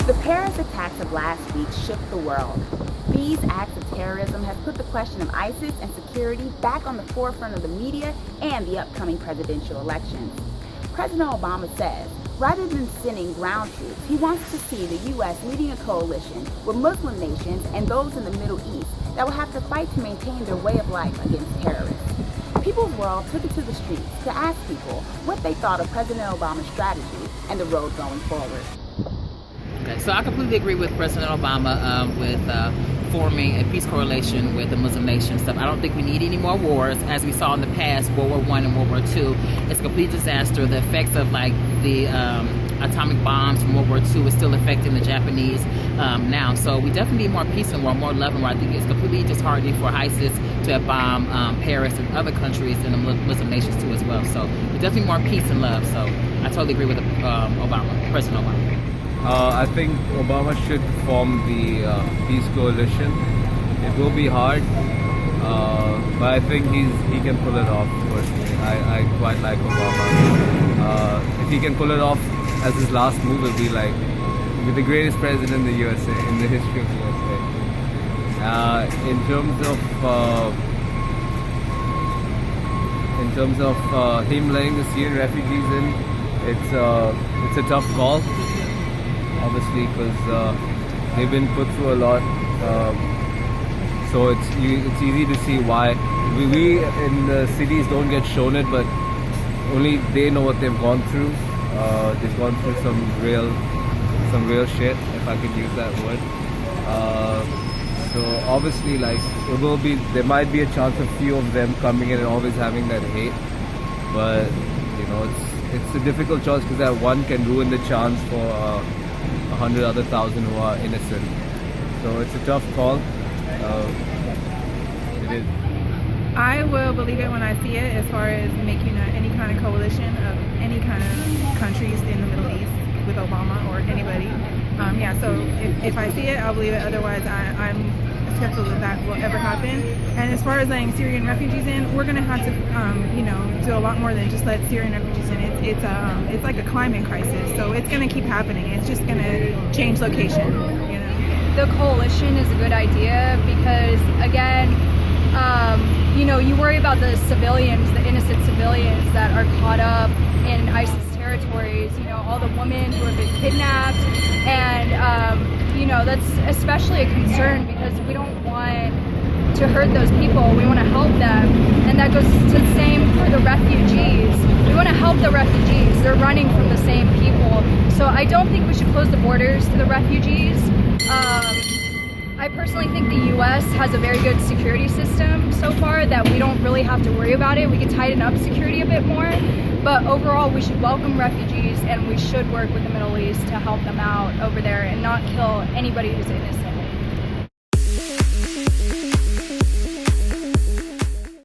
The Paris attacks of last week shook the world. These acts of terrorism have put the question of ISIS and security back on the forefront of the media and the upcoming presidential elections. President Obama says, rather than sending ground troops, he wants to see the U.S. leading a coalition with Muslim nations and those in the Middle East that will have to fight to maintain their way of life against terrorists. People's World took it to the streets to ask people what they thought of President Obama's strategy and the road going forward. Okay, so I completely agree with President Obama with forming a peace coalition with the Muslim nations stuff. I don't think we need any more wars, as we saw in the past, World War I and World War II. It's a complete disaster. The effects of like the atomic bombs from World War II is still affecting the Japanese now. So we definitely need more peace and more love and war. I think it's completely disheartening for ISIS to have bombed Paris and other countries and the Muslim nations too as well. So definitely more peace and love. So I totally agree with President Obama. I think Obama should form the peace coalition. It will be hard, but I think he can pull it off. Personally, I quite like Obama. If he can pull it off as his last move, it'll be the greatest president in the USA, in the history of the USA. In terms of him letting the Syrian refugees in, it's a tough call. Obviously, because they've been put through a lot, so it's easy to see why we in the cities don't get shown it, but only they know what they've gone through. They've gone through some real shit, if I could use that word. So obviously, there might be a chance of few of them coming in and always having that hate, but it's a difficult choice because that one can ruin the chance for 100 other thousand who are innocent. So it's a tough call. It is. I will believe it when I see it, as far as making any kind of coalition of any kind of countries in the Middle East with Obama or anybody. So if I see it, I'll believe it. Otherwise, I'm skeptical that will ever happen. And as far as letting Syrian refugees in, we're going to have to, do a lot more than just let Syrian refugees in. It's like a climate crisis, so it's going to keep happening. It's just going to change location. The coalition is a good idea because, again, you worry about the civilians, the innocent civilians that are caught up in ISIS territories. All the women who have been kidnapped, and that's especially a concern because we don't want to hurt those people. We want to help them, and that goes to the same for the refugees. We want to help the refugees. They're running from the same people. So I don't think we should close the borders to the refugees. I personally think the U.S. has a very good security system so far that we don't really have to worry about it. We can tighten up security a bit more, but overall we should welcome refugees and we should work with the Middle East to help them out over there and not kill anybody who's innocent.